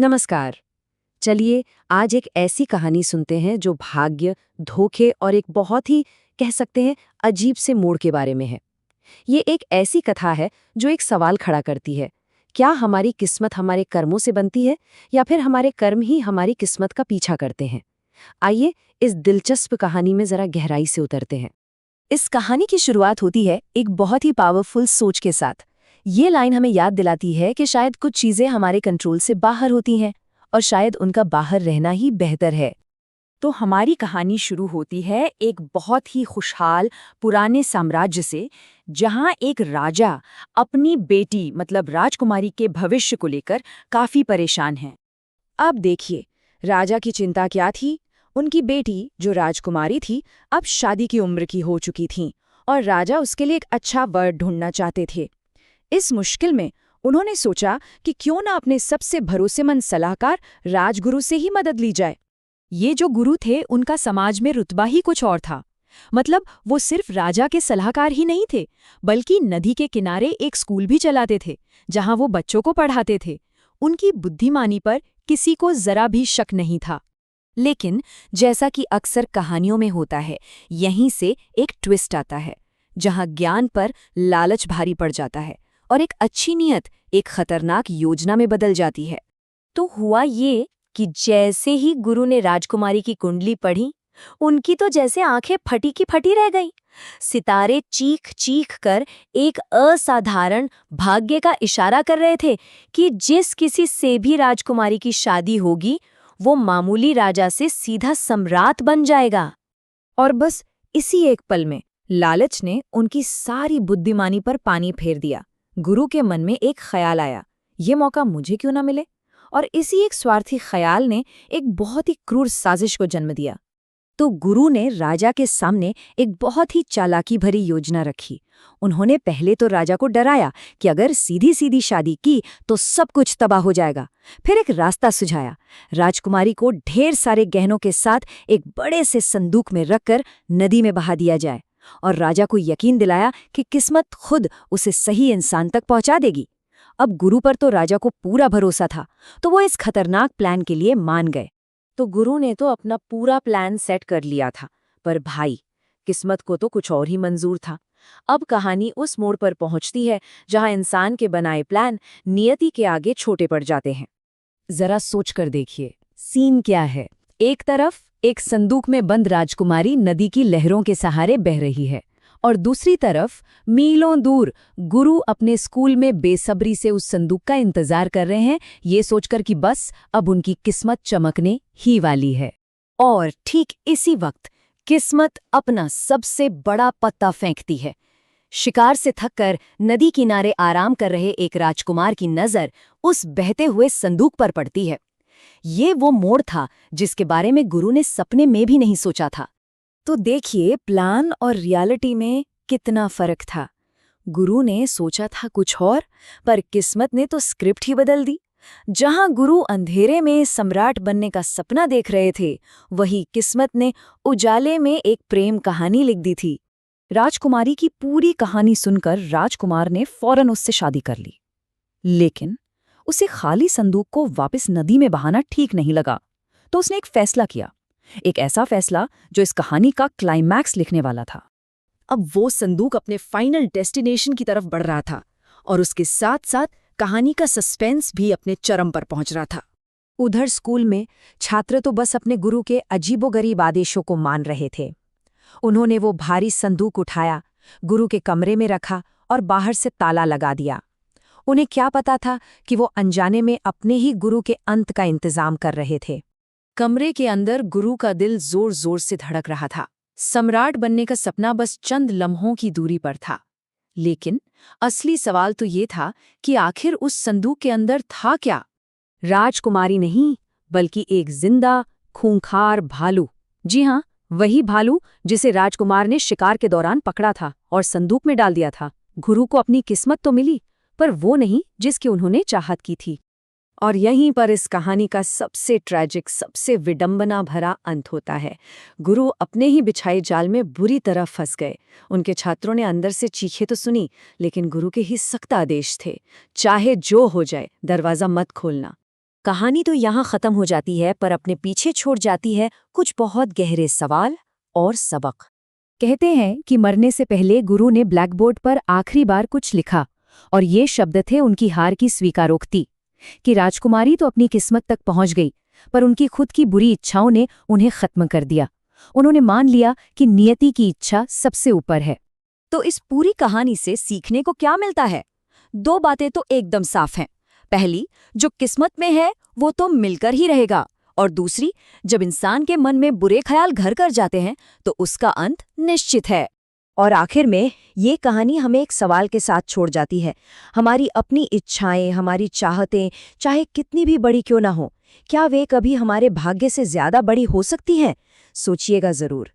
नमस्कार। चलिए आज एक ऐसी कहानी सुनते हैं जो भाग्य, धोखे और एक बहुत ही कह सकते हैं अजीब से मोड़ के बारे में है। ये एक ऐसी कथा है जो एक सवाल खड़ा करती है। क्या हमारी किस्मत हमारे कर्मों से बनती है या फिर हमारे कर्म ही हमारी किस्मत का पीछा करते हैं? आइए इस दिलचस्प कहानी में जरा गहराई से उतरते हैं। इस कहानी की शुरुआत होती है एक बहुत ही पावरफुल सोच के साथ। ये लाइन हमें याद दिलाती है कि शायद कुछ चीजें हमारे कंट्रोल से बाहर होती हैं और शायद उनका बाहर रहना ही बेहतर है। तो हमारी कहानी शुरू होती है एक बहुत ही खुशहाल पुराने साम्राज्य से, जहां एक राजा अपनी बेटी मतलब राजकुमारी के भविष्य को लेकर काफी परेशान है। अब देखिए, राजा की चिंता क्या थी। उनकी बेटी जो राजकुमारी थी अब शादी की उम्र की हो चुकी थी और राजा उसके लिए एक अच्छा वर ढूंढना चाहते थे। इस मुश्किल में उन्होंने सोचा कि क्यों ना अपने सबसे भरोसेमंद सलाहकार राजगुरु से ही मदद ली जाए। ये जो गुरु थे उनका समाज में रुतबा ही कुछ और था। मतलब वो सिर्फ राजा के सलाहकार ही नहीं थे, बल्कि नदी के किनारे एक स्कूल भी चलाते थे जहां वो बच्चों को पढ़ाते थे। उनकी बुद्धिमानी पर किसी को जरा भी शक नहीं था। लेकिन जैसा कि अक्सर कहानियों में होता है, यहीं से एक ट्विस्ट आता है जहां ज्ञान पर लालच भारी पड़ जाता है और एक अच्छी नीयत एक खतरनाक योजना में बदल जाती है। तो हुआ ये कि जैसे ही गुरु ने राजकुमारी की कुंडली पढ़ी, उनकी तो जैसे आंखें फटी की फटी रह गईं। सितारे चीख चीख कर एक असाधारण भाग्य का इशारा कर रहे थे कि जिस किसी से भी राजकुमारी की शादी होगी, वो मामूली राजा से सीधा सम्राट बन जाएगा। और बस इसी एक पल में लालच ने उनकी सारी बुद्धिमानी पर पानी फेर दिया। गुरु के मन में एक ख्याल आया, ये मौका मुझे क्यों ना मिले। और इसी एक स्वार्थी ख्याल ने एक बहुत ही क्रूर साजिश को जन्म दिया। तो गुरु ने राजा के सामने एक बहुत ही चालाकी भरी योजना रखी। उन्होंने पहले तो राजा को डराया कि अगर सीधी सीधी शादी की तो सब कुछ तबाह हो जाएगा। फिर एक रास्ता सुझाया। राजकुमारी को ढेर सारे गहनों के साथ एक बड़े से संदूक में रखकर नदी में बहा दिया जाए और राजा को यकीन दिलाया कि किस्मत खुद उसे सही इंसान तक पहुंचा देगी। अब गुरु पर तो राजा को पूरा भरोसा था, तो वो इस खतरनाक प्लान के लिए मान गए। तो गुरु ने तो अपना पूरा प्लान सेट कर लिया था, पर भाई किस्मत को तो कुछ और ही मंजूर था। अब कहानी उस मोड़ पर पहुंचती है जहां इंसान के बनाए प्लान नियति के आगे छोटे पड़ जाते हैं। जरा सोच कर देखिए, सीन क्या है। एक तरफ एक संदूक में बंद राजकुमारी नदी की लहरों के सहारे बह रही है और दूसरी तरफ मीलों दूर गुरु अपने स्कूल में बेसब्री से उस संदूक का इंतजार कर रहे हैं, ये सोचकर कि बस अब उनकी किस्मत चमकने ही वाली है। और ठीक इसी वक्त किस्मत अपना सबसे बड़ा पत्ता फेंकती है। शिकार से थककर नदी किनारे आराम कर रहे एक राजकुमार की नज़र उस बहते हुए संदूक पर पड़ती है। ये वो मोड़ था जिसके बारे में गुरु ने सपने में भी नहीं सोचा था। तो देखिए, प्लान और रियलिटी में कितना फर्क था। गुरु ने सोचा था कुछ और, पर किस्मत ने तो स्क्रिप्ट ही बदल दी। जहां गुरु अंधेरे में सम्राट बनने का सपना देख रहे थे, वही किस्मत ने उजाले में एक प्रेम कहानी लिख दी थी। राजकुमारी की पूरी कहानी सुनकर राजकुमार ने फौरन उससे शादी कर ली, लेकिन उसे खाली संदूक को वापस नदी में बहाना ठीक नहीं लगा। तो उसने एक फैसला किया, एक ऐसा फैसला जो इस कहानी का क्लाइमैक्स लिखने वाला था। अब वो संदूक अपने फाइनल डेस्टिनेशन की तरफ बढ़ रहा था और उसके साथ साथ कहानी का सस्पेंस भी अपने चरम पर पहुंच रहा था। उधर स्कूल में छात्र तो बस अपने गुरु के अजीबोगरीब आदेशों को मान रहे थे। उन्होंने वो भारी संदूक उठाया, गुरु के कमरे में रखा और बाहर से ताला लगा दिया। उन्हें क्या पता था कि वो अनजाने में अपने ही गुरु के अंत का इंतजाम कर रहे थे। कमरे के अंदर गुरु का दिल जोर जोर से धड़क रहा था। सम्राट बनने का सपना बस चंद लम्हों की दूरी पर था। लेकिन असली सवाल तो ये था कि आखिर उस संदूक के अंदर था क्या? राजकुमारी नहीं, बल्कि एक जिंदा खूंखार भालू। जी हाँ, वही भालू जिसे राजकुमार ने शिकार के दौरान पकड़ा था और संदूक में डाल दिया था। गुरु को अपनी किस्मत तो मिली, पर वो नहीं जिसकी उन्होंने चाहत की थी। और यहीं पर इस कहानी का सबसे ट्रैजिक, सबसे विडंबना भरा अंत होता है। गुरु अपने ही बिछाए जाल में बुरी तरह फंस गए। उनके छात्रों ने अंदर से चीखें तो सुनी, लेकिन गुरु के ही सख्त आदेश थे, चाहे जो हो जाए दरवाज़ा मत खोलना। कहानी तो यहाँ खत्म हो जाती है, पर अपने पीछे छोड़ जाती है कुछ बहुत गहरे सवाल और सबक। कहते हैं कि मरने से पहले गुरु ने ब्लैकबोर्ड पर आखिरी बार कुछ लिखा, और ये शब्द थे उनकी हार की स्वीकारोक्ति कि राजकुमारी तो अपनी किस्मत तक पहुंच गई, पर उनकी खुद की बुरी इच्छाओं ने उन्हें खत्म कर दिया। उन्होंने मान लिया कि नियति की इच्छा सबसे ऊपर है। तो इस पूरी कहानी से सीखने को क्या मिलता है? दो बातें तो एकदम साफ हैं। पहली, जो किस्मत में है वो तो मिलकर ही रहेगा, और दूसरी, जब इंसान के मन में बुरे ख्याल घर कर जाते हैं तो उसका अंत निश्चित है। और आखिर में ये कहानी हमें एक सवाल के साथ छोड़ जाती है। हमारी अपनी इच्छाएं, हमारी चाहतें, चाहे कितनी भी बड़ी क्यों ना हो, क्या वे कभी हमारे भाग्य से ज्यादा बड़ी हो सकती हैं? सोचिएगा जरूर।